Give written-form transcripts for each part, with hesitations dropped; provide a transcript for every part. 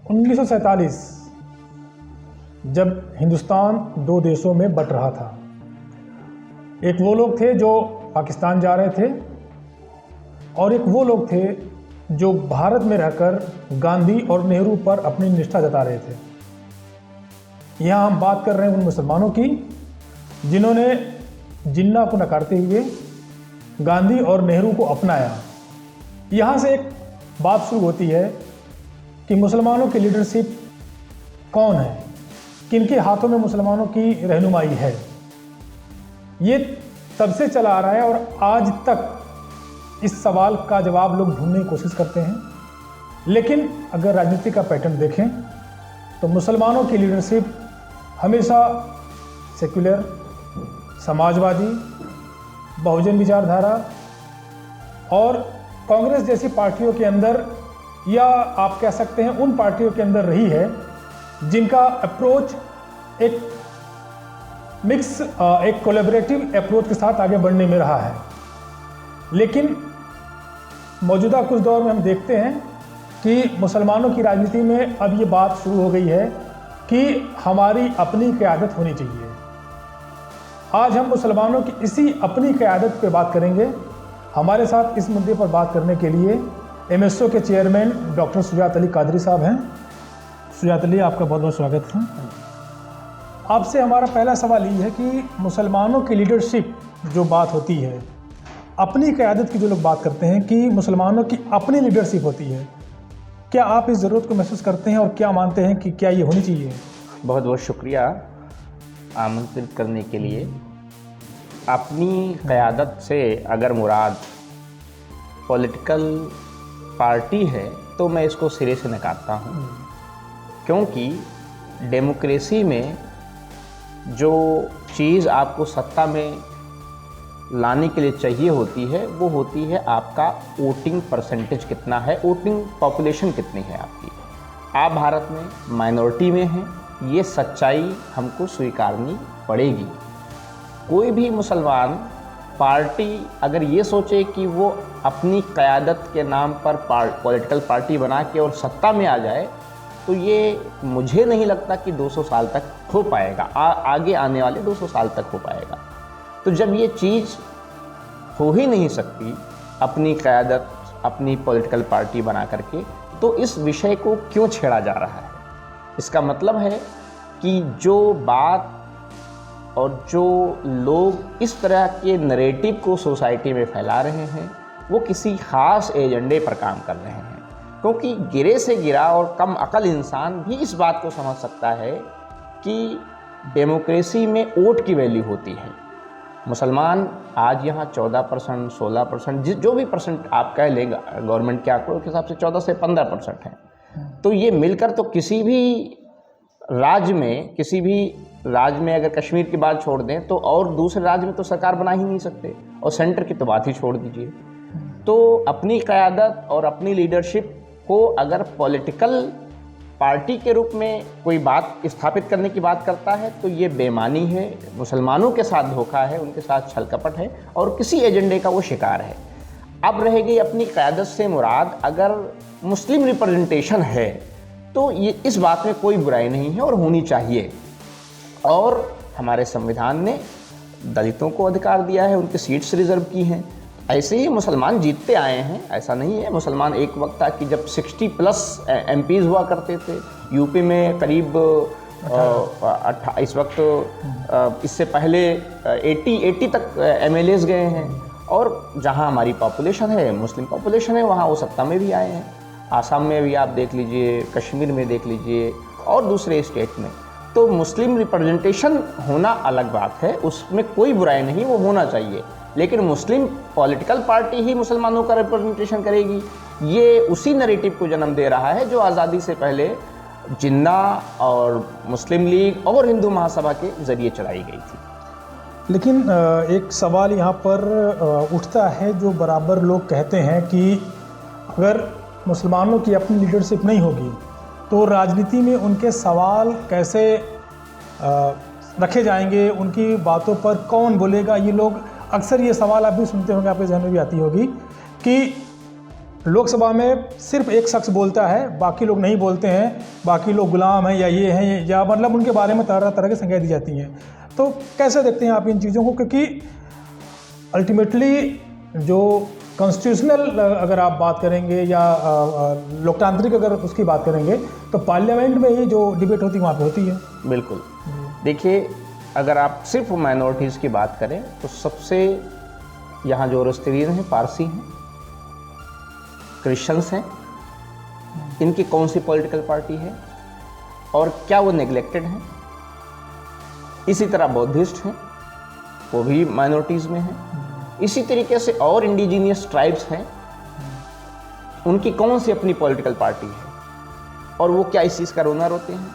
1947 जब हिंदुस्तान दो देशों में बंट रहा था, एक वो लोग थे जो पाकिस्तान जा रहे थे और एक वो लोग थे जो भारत में रहकर गांधी और नेहरू पर अपनी निष्ठा जता रहे थे। यहाँ हम बात कर रहे हैं उन मुसलमानों की जिन्होंने जिन्ना को नकारते हुए गांधी और नेहरू को अपनाया। यहाँ से एक बात शुरू होती है कि मुसलमानों की लीडरशिप कौन है, किनके हाथों में मुसलमानों की रहनुमाई है। ये तब से चला आ रहा है और आज तक इस सवाल का जवाब लोग ढूंढने की कोशिश करते हैं। लेकिन अगर राजनीति का पैटर्न देखें तो मुसलमानों की लीडरशिप हमेशा सेक्युलर, समाजवादी, बहुजन विचारधारा और कांग्रेस जैसी पार्टियों के अंदर, या आप कह सकते हैं उन पार्टियों के अंदर रही है जिनका अप्रोच एक मिक्स, एक कोलैबोरेटिव अप्रोच के साथ आगे बढ़ने में रहा है। लेकिन मौजूदा कुछ दौर में हम देखते हैं कि मुसलमानों की राजनीति में अब ये बात शुरू हो गई है कि हमारी अपनी क़यादत होनी चाहिए। आज हम मुसलमानों की इसी अपनी क़यादत पे बात करेंगे। हमारे साथ इस मुद्दे पर बात करने के लिए MSO के चेयरमैन डॉक्टर सुजात अली कादरी साहब हैं। सुजात अली, आपका बहुत बहुत स्वागत है। आपसे हमारा पहला सवाल ये है कि मुसलमानों की लीडरशिप जो बात होती है, अपनी क़यादत की जो लोग बात करते हैं कि मुसलमानों की अपनी लीडरशिप होती है, क्या आप इस ज़रूरत को महसूस करते हैं और क्या मानते हैं कि क्या ये होनी चाहिए? बहुत बहुत शुक्रिया आमंत्रित करने के लिए। अपनी क़यादत से अगर मुराद पॉलिटिकल पार्टी है तो मैं इसको सिरे से नकारता हूँ, क्योंकि डेमोक्रेसी में जो चीज़ आपको सत्ता में लाने के लिए चाहिए होती है वो होती है आपका वोटिंग परसेंटेज कितना है, वोटिंग पॉपुलेशन कितनी है आपकी। आप भारत में माइनॉरिटी में हैं, ये सच्चाई हमको स्वीकारनी पड़ेगी। कोई भी मुसलमान पार्टी अगर ये सोचे कि वो अपनी क़यादत के नाम पर पॉलिटिकल पार्टी बना के और सत्ता में आ जाए, तो ये मुझे नहीं लगता कि 200 साल तक हो पाएगा। आगे आने वाले 200 साल तक हो पाएगा। तो जब ये चीज़ हो ही नहीं सकती अपनी क़यादत, अपनी पॉलिटिकल पार्टी बना करके, तो इस विषय को क्यों छेड़ा जा रहा है? इसका मतलब है कि जो बात और जो लोग इस तरह के नैरेटिव को सोसाइटी में फैला रहे हैं वो किसी ख़ास एजेंडे पर काम कर रहे हैं। क्योंकि गिरे से गिरा और कम अकल इंसान भी इस बात को समझ सकता है कि डेमोक्रेसी में वोट की वैल्यू होती है। मुसलमान आज यहाँ 14%, 16%, जो भी परसेंट आप कह लेंगे गवर्नमेंट के आंकड़ों के हिसाब से 14 से 15% है। तो ये मिलकर तो किसी भी राज्य में अगर कश्मीर की बात छोड़ दें तो और दूसरे राज्य में तो सरकार बना ही नहीं सकते, और सेंटर की तो बात ही छोड़ दीजिए। तो अपनी क़यादत और अपनी लीडरशिप को अगर पॉलिटिकल पार्टी के रूप में कोई बात स्थापित करने की बात करता है तो ये बेईमानी है, मुसलमानों के साथ धोखा है, उनके साथ छल कपट है और किसी एजेंडे का वो शिकार है। अब रह गई अपनी क़यादत से मुराद अगर मुस्लिम रिप्रेजेंटेशन है तो ये इस बात में कोई बुराई नहीं है और होनी चाहिए। और हमारे संविधान ने दलितों को अधिकार दिया है, उनकी सीट्स रिजर्व की हैं। ऐसे ही मुसलमान जीतते आए हैं, ऐसा नहीं है। मुसलमान एक वक्त था कि जब 60+ MPs हुआ करते थे। यूपी में करीब इस वक्त इससे पहले 80 तक MLAs गए हैं। और जहां हमारी पॉपुलेशन है, मुस्लिम पॉपुलेशन है, वहां वो सत्ता में भी आए हैं। आसाम में भी आप देख लीजिए, कश्मीर में देख लीजिए और दूसरे स्टेट में। तो मुस्लिम रिप्रेजेंटेशन होना अलग बात है, उसमें कोई बुराई नहीं, वो होना चाहिए। लेकिन मुस्लिम पॉलिटिकल पार्टी ही मुसलमानों का रिप्रेजेंटेशन करेगी, ये उसी नैरेटिव को जन्म दे रहा है जो आज़ादी से पहले जिन्ना और मुस्लिम लीग और हिंदू महासभा के ज़रिए चलाई गई थी। लेकिन एक सवाल यहाँ पर उठता है जो बराबर लोग कहते हैं कि अगर मुसलमानों की अपनी लीडरशिप नहीं होगी तो राजनीति में उनके सवाल कैसे रखे जाएंगे, उनकी बातों पर कौन बोलेगा। ये लोग अक्सर ये सवाल आप भी सुनते होंगे, आपके जहन में भी आती होगी कि लोकसभा में सिर्फ एक शख्स बोलता है, बाकी लोग नहीं बोलते हैं, बाकी लोग गुलाम हैं या ये हैं, या मतलब उनके बारे में तरह तरह की संज्ञाएं दी जाती हैं। तो कैसे देखते हैं आप इन चीज़ों को? क्योंकि अल्टीमेटली जो कॉन्स्टिट्यूशनल अगर आप बात करेंगे या लोकतांत्रिक अगर उसकी बात करेंगे तो पार्लियामेंट में ही जो डिबेट होती है वहाँ पे होती है। बिल्कुल। देखिए, अगर आप सिर्फ माइनॉरिटीज़ की बात करें तो सबसे यहाँ जो ज़ोरोस्ट्रियन हैं, पारसी हैं, क्रिश्चियंस हैं, इनकी कौन सी पॉलिटिकल पार्टी है और क्या वो नेग्लेक्टेड हैं? इसी तरह बौद्धिस्ट हैं, वो भी माइनॉरिटीज़ में हैं। इसी तरीके से और इंडिजीनियस ट्राइब्स हैं, उनकी कौन सी अपनी पॉलिटिकल पार्टी है और वो क्या इस चीज़ का रोना रोते हैं?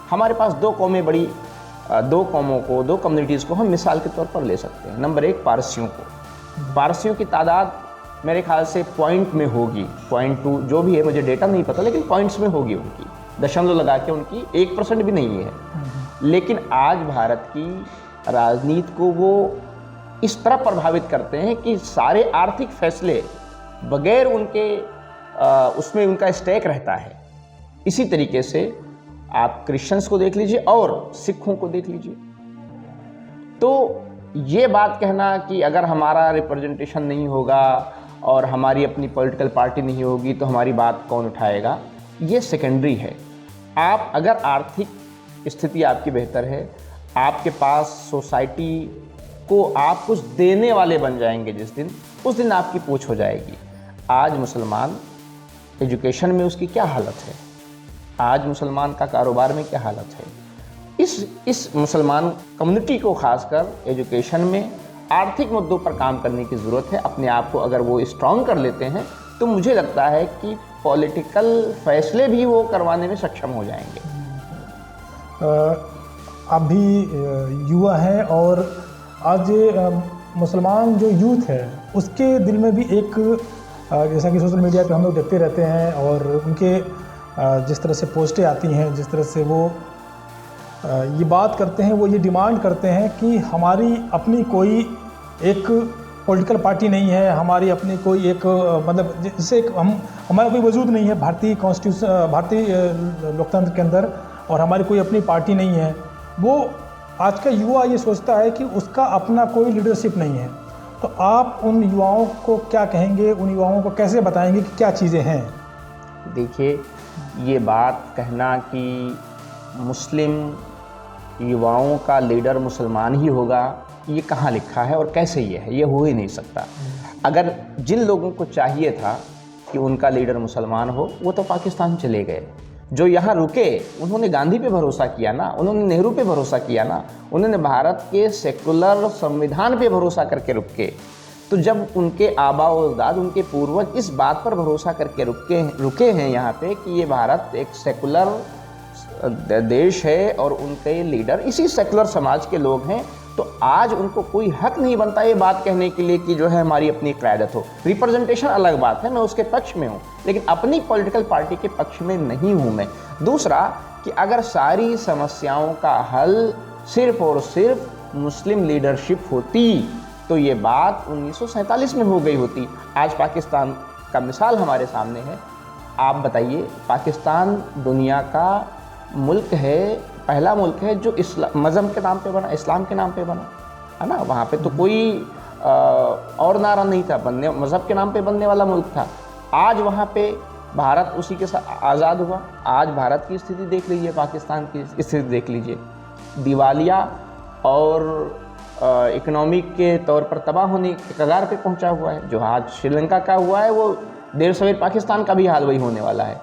हमारे पास दो कौमों को, दो कम्युनिटीज़ को हम मिसाल के तौर पर ले सकते हैं। नंबर एक, पारसियों की तादाद मेरे ख्याल से पॉइंट में होगी, 0.2 जो भी है, मुझे डेटा नहीं पता, लेकिन पॉइंट्स में होगी उनकी, दशमलव लगा के उनकी 1% भी नहीं है। लेकिन आज भारत की राजनीति को वो इस तरह प्रभावित करते हैं कि सारे आर्थिक फैसले बगैर उनके उसमें उनका स्टेक रहता है। इसी तरीके से आप क्रिश्चियंस को देख लीजिए और सिखों को देख लीजिए। तो ये बात कहना कि अगर हमारा रिप्रेजेंटेशन नहीं होगा और हमारी अपनी पॉलिटिकल पार्टी नहीं होगी तो हमारी बात कौन उठाएगा, ये सेकेंडरी है। आप अगर आर्थिक स्थिति आपकी बेहतर है, आपके पास सोसाइटी को आप कुछ देने वाले बन जाएंगे जिस दिन, उस दिन आपकी पूछ हो जाएगी। आज मुसलमान एजुकेशन में उसकी क्या हालत है, आज मुसलमान का कारोबार में क्या हालत है। इस मुसलमान कम्युनिटी को खासकर एजुकेशन में आर्थिक मुद्दों पर काम करने की ज़रूरत है। अपने आप को अगर वो स्ट्रॉन्ग कर लेते हैं तो मुझे लगता है कि पॉलिटिकल फैसले भी वो करवाने में सक्षम हो जाएंगे। आप भी युवा हैं और आज मुसलमान जो यूथ है उसके दिल में भी एक, जैसा कि सोशल मीडिया पे हम लोग देखते रहते हैं और उनके जिस तरह से पोस्टें आती हैं, जिस तरह से वो ये बात करते हैं, वो ये डिमांड करते हैं कि हमारी अपनी कोई एक पॉलिटिकल पार्टी नहीं है, हमारी अपनी कोई एक मतलब जिससे हमारा कोई वजूद नहीं है भारतीय कॉन्स्टिट्यूशन, भारतीय लोकतंत्र के अंदर, और हमारी कोई अपनी पार्टी नहीं है। वो आज का युवा ये सोचता है कि उसका अपना कोई लीडरशिप नहीं है। तो आप उन युवाओं को क्या कहेंगे, उन युवाओं को कैसे बताएंगे कि क्या चीज़ें हैं? देखिए, ये बात कहना कि मुस्लिम युवाओं का लीडर मुसलमान ही होगा, ये कहाँ लिखा है और कैसे ये है, ये हो ही नहीं सकता। अगर जिन लोगों को चाहिए था कि उनका लीडर मुसलमान हो, वो तो पाकिस्तान चले गए। जो यहाँ रुके उन्होंने गांधी पे भरोसा किया ना, उन्होंने नेहरू पे भरोसा किया ना, उन्होंने भारत के सेकुलर संविधान पे भरोसा करके रुके। तो जब उनके आबा और अजदाद, उनके पूर्वज इस बात पर भरोसा करके रुके हैं यहाँ पे कि ये भारत एक सेकुलर देश है और उनके लीडर इसी सेकुलर समाज के लोग हैं, तो आज उनको कोई हक नहीं बनता ये बात कहने के लिए कि जो है हमारी अपनी क़यादत हो। रिप्रेजेंटेशन अलग बात है, मैं उसके पक्ष में हूँ, लेकिन अपनी पॉलिटिकल पार्टी के पक्ष में नहीं हूँ मैं। दूसरा कि अगर सारी समस्याओं का हल सिर्फ और सिर्फ मुस्लिम लीडरशिप होती तो ये बात 1947 में हो गई होती। आज पाकिस्तान का मिसाल हमारे सामने है। आप बताइए, पाकिस्तान दुनिया का मुल्क है, पहला मुल्क है जो मज़हब के नाम पे बना, इस्लाम के नाम पे बना, है ना। वहाँ पे तो कोई और नारा नहीं था, मज़हब के नाम पे बनने वाला मुल्क था। आज वहाँ पे भारत उसी के साथ आज़ाद हुआ। आज भारत की स्थिति देख लीजिए, पाकिस्तान की स्थिति देख लीजिए, दिवालिया और इकोनॉमिक के तौर पर तबाह होने के कगार पे पहुँचा हुआ है। जो आज श्रीलंका का हुआ है वो देर सवेर पाकिस्तान का भी हाल वही होने वाला है।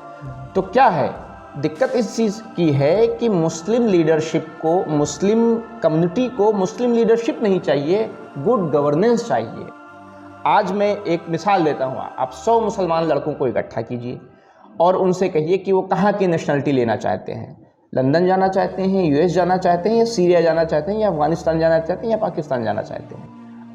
तो क्या है दिक्कत? इस चीज़ की है कि मुस्लिम लीडरशिप को, मुस्लिम कम्युनिटी को मुस्लिम लीडरशिप नहीं चाहिए, गुड गवर्नेंस चाहिए। आज मैं एक मिसाल देता हूँ। आप 100 मुसलमान लड़कों को इकट्ठा कीजिए और उनसे कहिए कि वो कहाँ की नेशनलिटी लेना चाहते हैं, लंदन जाना चाहते हैं, यूएस जाना चाहते हैं, या सीरिया जाना चाहते हैं, या अफगानिस्तान जाना चाहते हैं, या पाकिस्तान जाना चाहते हैं।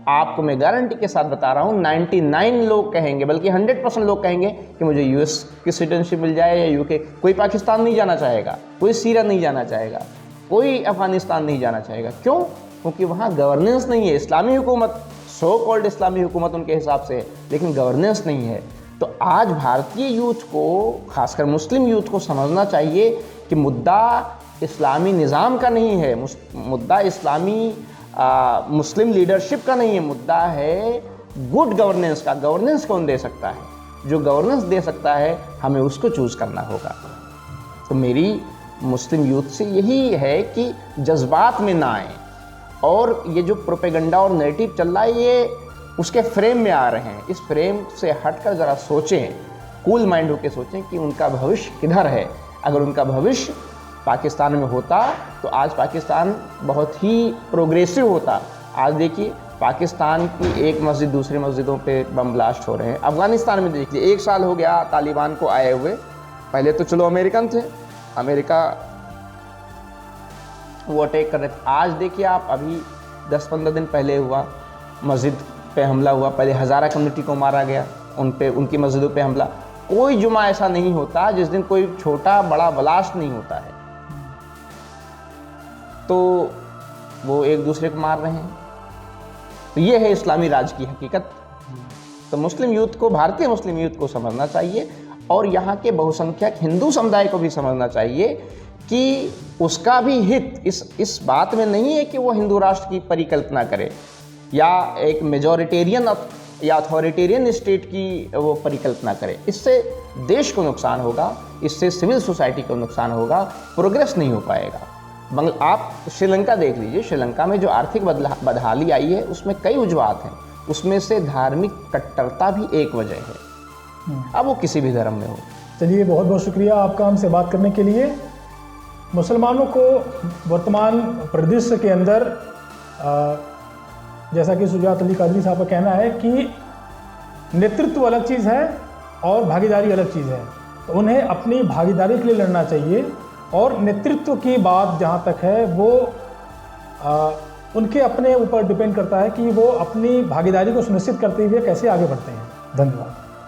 आपको मैं गारंटी के साथ बता रहा हूँ 99 लोग कहेंगे, बल्कि 100% लोग कहेंगे कि मुझे यूएस की सिटीजनशिप मिल जाए या यूके। कोई पाकिस्तान नहीं जाना चाहेगा, कोई सीरिया नहीं जाना चाहेगा, कोई अफगानिस्तान नहीं जाना चाहेगा। क्यों? क्योंकि वहाँ गवर्नेंस नहीं है। इस्लामी हुकूमत, सो कॉल्ड इस्लामी हुकूमत उनके हिसाब से है, लेकिन गवर्नेंस नहीं है। तो आज भारतीय यूथ को, खासकर मुस्लिम यूथ को समझना चाहिए कि मुद्दा इस्लामी निज़ाम का नहीं है, मुद्दा इस्लामी मुस्लिम लीडरशिप का नहीं है, मुद्दा है गुड गवर्नेंस का। गवर्नेंस कौन दे सकता है? जो गवर्नेंस दे सकता है हमें उसको चूज़ करना होगा। तो मेरी मुस्लिम यूथ से यही है कि जज्बात में ना आए, और ये जो प्रोपेगेंडा और नैरेटिव चल रहा है ये उसके फ्रेम में आ रहे हैं। इस फ्रेम से हटकर ज़रा सोचें, कूल माइंड होकर सोचें कि उनका भविष्य किधर है। अगर उनका भविष्य पाकिस्तान में होता तो आज पाकिस्तान बहुत ही प्रोग्रेसिव होता। आज देखिए पाकिस्तान की एक मस्जिद दूसरी मस्जिदों पे बम ब्लास्ट हो रहे हैं। अफ़गानिस्तान में देखिए 1 साल हो गया तालिबान को आए हुए। पहले तो चलो अमेरिकन थे, अमेरिका वो अटैक कर रहे थे। आज देखिए आप, अभी 10-15 दिन पहले हुआ, मस्जिद पे हमला हुआ। पहले हज़ारा कम्युनिटी को मारा गया, उनकी मस्जिदों पे हमला। कोई जुमा ऐसा नहीं होता जिस दिन कोई छोटा बड़ा ब्लास्ट नहीं होता है। तो वो एक दूसरे को मार रहे हैं। तो ये है इस्लामी राज की हकीकत। तो मुस्लिम यूथ को, भारतीय मुस्लिम यूथ को समझना चाहिए, और यहाँ के बहुसंख्यक हिंदू समुदाय को भी समझना चाहिए कि उसका भी हित इस बात में नहीं है कि वो हिंदू राष्ट्र की परिकल्पना करे या एक मेजॉरिटेरियन या अथॉरिटेरियन स्टेट की वो परिकल्पना करे। इससे देश को नुकसान होगा, इससे सिविल सोसाइटी को नुकसान होगा, प्रोग्रेस नहीं हो पाएगा। आप श्रीलंका देख लीजिए, श्रीलंका में जो आर्थिक बदहाली आई है उसमें कई वजूहात हैं, उसमें से धार्मिक कट्टरता भी एक वजह है, अब वो किसी भी धर्म में हो। चलिए, बहुत बहुत शुक्रिया आपका हमसे बात करने के लिए। मुसलमानों को वर्तमान परिदृश्य के अंदर जैसा कि शुजात अली कादरी साहब का कहना है कि नेतृत्व अलग चीज़ है और भागीदारी अलग चीज़ है, तो उन्हें अपनी भागीदारी के लिए लड़ना चाहिए, और नेतृत्व की बात जहाँ तक है वो उनके अपने ऊपर डिपेंड करता है कि वो अपनी भागीदारी को सुनिश्चित करते हुए कैसे आगे बढ़ते हैं। धन्यवाद।